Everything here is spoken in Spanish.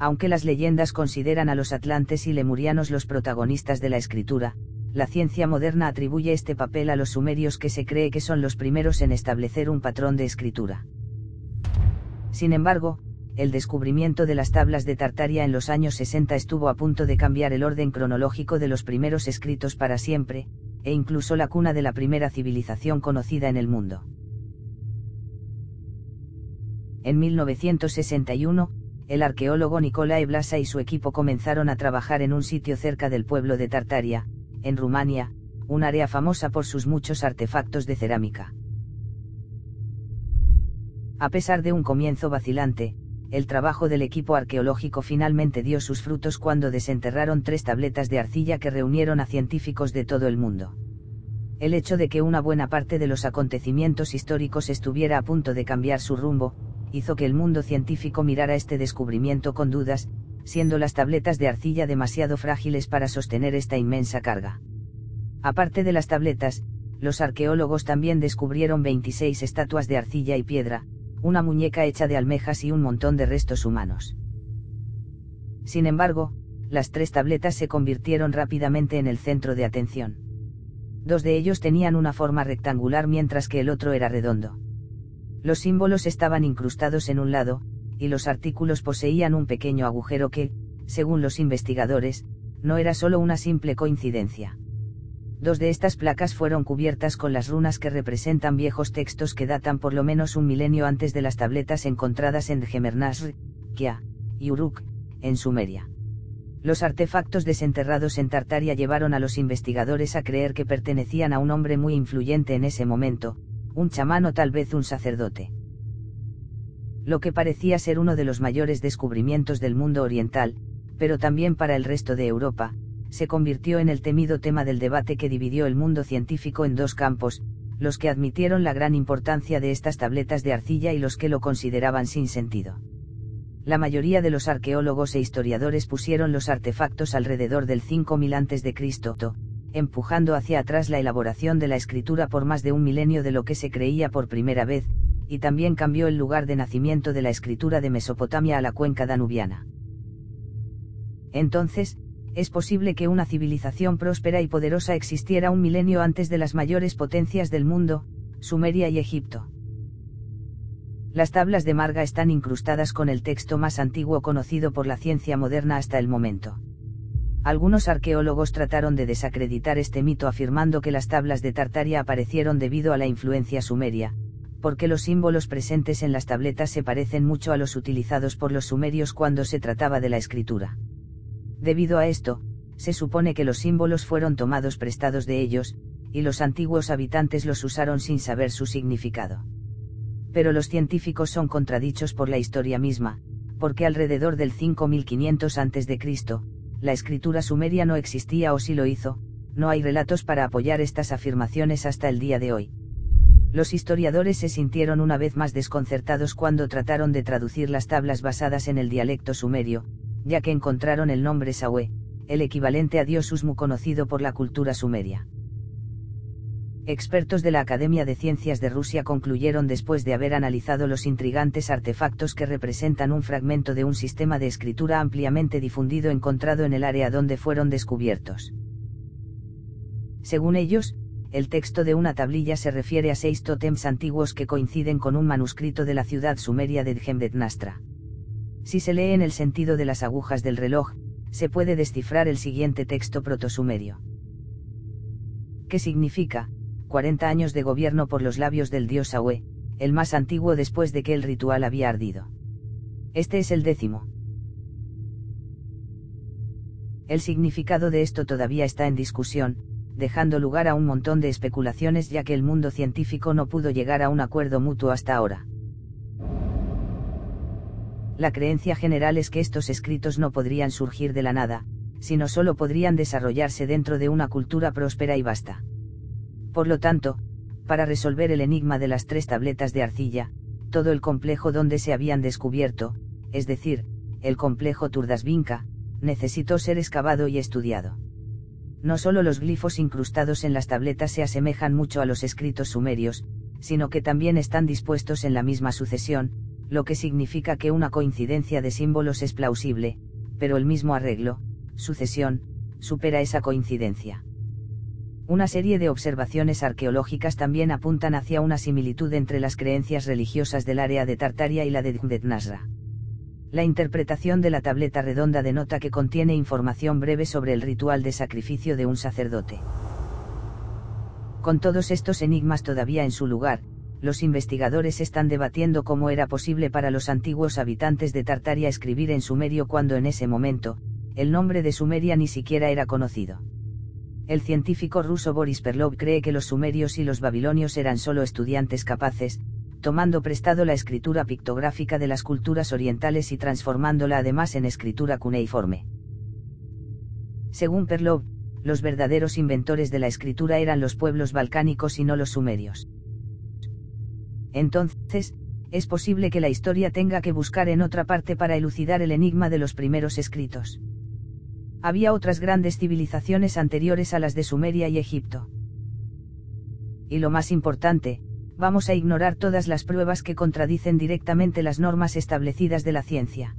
Aunque las leyendas consideran a los atlantes y lemurianos los protagonistas de la escritura, la ciencia moderna atribuye este papel a los sumerios, que se cree que son los primeros en establecer un patrón de escritura. Sin embargo, el descubrimiento de las tablas de Tartaria en los años 60 estuvo a punto de cambiar el orden cronológico de los primeros escritos para siempre, e incluso la cuna de la primera civilización conocida en el mundo. En 1961, el arqueólogo Nicolae Blasa y su equipo comenzaron a trabajar en un sitio cerca del pueblo de Tartaria, en Rumania, un área famosa por sus muchos artefactos de cerámica. A pesar de un comienzo vacilante, el trabajo del equipo arqueológico finalmente dio sus frutos cuando desenterraron 3 tabletas de arcilla que reunieron a científicos de todo el mundo. El hecho de que una buena parte de los acontecimientos históricos estuviera a punto de cambiar su rumbo, hizo que el mundo científico mirara este descubrimiento con dudas, siendo las tabletas de arcilla demasiado frágiles para sostener esta inmensa carga. Aparte de las tabletas, los arqueólogos también descubrieron 26 estatuas de arcilla y piedra, una muñeca hecha de almejas y un montón de restos humanos. Sin embargo, las 3 tabletas se convirtieron rápidamente en el centro de atención. 2 de ellos tenían una forma rectangular mientras que el otro era redondo. Los símbolos estaban incrustados en un lado, y los artículos poseían un pequeño agujero que, según los investigadores, no era solo una simple coincidencia. 2 de estas placas fueron cubiertas con las runas que representan viejos textos que datan por lo menos un milenio antes de las tabletas encontradas en Djemer-Nasr, Kia, y Uruk, en Sumeria. Los artefactos desenterrados en Tartaria llevaron a los investigadores a creer que pertenecían a un hombre muy influyente en ese momento, un chamán o tal vez un sacerdote. Lo que parecía ser uno de los mayores descubrimientos del mundo oriental, pero también para el resto de Europa, se convirtió en el temido tema del debate que dividió el mundo científico en 2 campos, los que admitieron la gran importancia de estas tabletas de arcilla y los que lo consideraban sin sentido. La mayoría de los arqueólogos e historiadores pusieron los artefactos alrededor del 5000 a.C., empujando hacia atrás la elaboración de la escritura por más de un milenio de lo que se creía por primera vez, y también cambió el lugar de nacimiento de la escritura de Mesopotamia a la cuenca danubiana. Entonces, es posible que una civilización próspera y poderosa existiera un milenio antes de las mayores potencias del mundo, Sumeria y Egipto. Las tablas de Marga están incrustadas con el texto más antiguo conocido por la ciencia moderna hasta el momento. Algunos arqueólogos trataron de desacreditar este mito afirmando que las tablas de Tartaria aparecieron debido a la influencia sumeria, porque los símbolos presentes en las tabletas se parecen mucho a los utilizados por los sumerios cuando se trataba de la escritura. Debido a esto, se supone que los símbolos fueron tomados prestados de ellos, y los antiguos habitantes los usaron sin saber su significado. Pero los científicos son contradichos por la historia misma, porque alrededor del 5500 a.C., la escritura sumeria no existía o si lo hizo, no hay relatos para apoyar estas afirmaciones hasta el día de hoy. Los historiadores se sintieron una vez más desconcertados cuando trataron de traducir las tablas basadas en el dialecto sumerio, ya que encontraron el nombre Sawe, el equivalente a Dios Usmu conocido por la cultura sumeria. Expertos de la Academia de Ciencias de Rusia concluyeron después de haber analizado los intrigantes artefactos que representan un fragmento de un sistema de escritura ampliamente difundido encontrado en el área donde fueron descubiertos. Según ellos, el texto de una tablilla se refiere a 6 tótems antiguos que coinciden con un manuscrito de la ciudad sumeria de Djemdet-Nastra. Si se lee en el sentido de las agujas del reloj, se puede descifrar el siguiente texto protosumerio. ¿Qué significa? 40 años de gobierno por los labios del dios Sawe, el más antiguo después de que el ritual había ardido. Este es el 10º. El significado de esto todavía está en discusión, dejando lugar a un montón de especulaciones ya que el mundo científico no pudo llegar a un acuerdo mutuo hasta ahora. La creencia general es que estos escritos no podrían surgir de la nada, sino solo podrían desarrollarse dentro de una cultura próspera y vasta. Por lo tanto, para resolver el enigma de las 3 tabletas de arcilla, todo el complejo donde se habían descubierto, es decir, el complejo Turdasvinka, necesitó ser excavado y estudiado. No solo los glifos incrustados en las tabletas se asemejan mucho a los escritos sumerios, sino que también están dispuestos en la misma sucesión, lo que significa que una coincidencia de símbolos es plausible, pero el mismo arreglo, sucesión, supera esa coincidencia. Una serie de observaciones arqueológicas también apuntan hacia una similitud entre las creencias religiosas del área de Tartaria y la de Dnezra. La interpretación de la tableta redonda denota que contiene información breve sobre el ritual de sacrificio de un sacerdote. Con todos estos enigmas todavía en su lugar, los investigadores están debatiendo cómo era posible para los antiguos habitantes de Tartaria escribir en sumerio cuando en ese momento, el nombre de Sumeria ni siquiera era conocido. El científico ruso Boris Perlov cree que los sumerios y los babilonios eran solo estudiantes capaces, tomando prestado la escritura pictográfica de las culturas orientales y transformándola además en escritura cuneiforme. Según Perlov, los verdaderos inventores de la escritura eran los pueblos balcánicos y no los sumerios. Entonces, es posible que la historia tenga que buscar en otra parte para elucidar el enigma de los primeros escritos. Había otras grandes civilizaciones anteriores a las de Sumeria y Egipto. Y lo más importante, vamos a ignorar todas las pruebas que contradicen directamente las normas establecidas de la ciencia.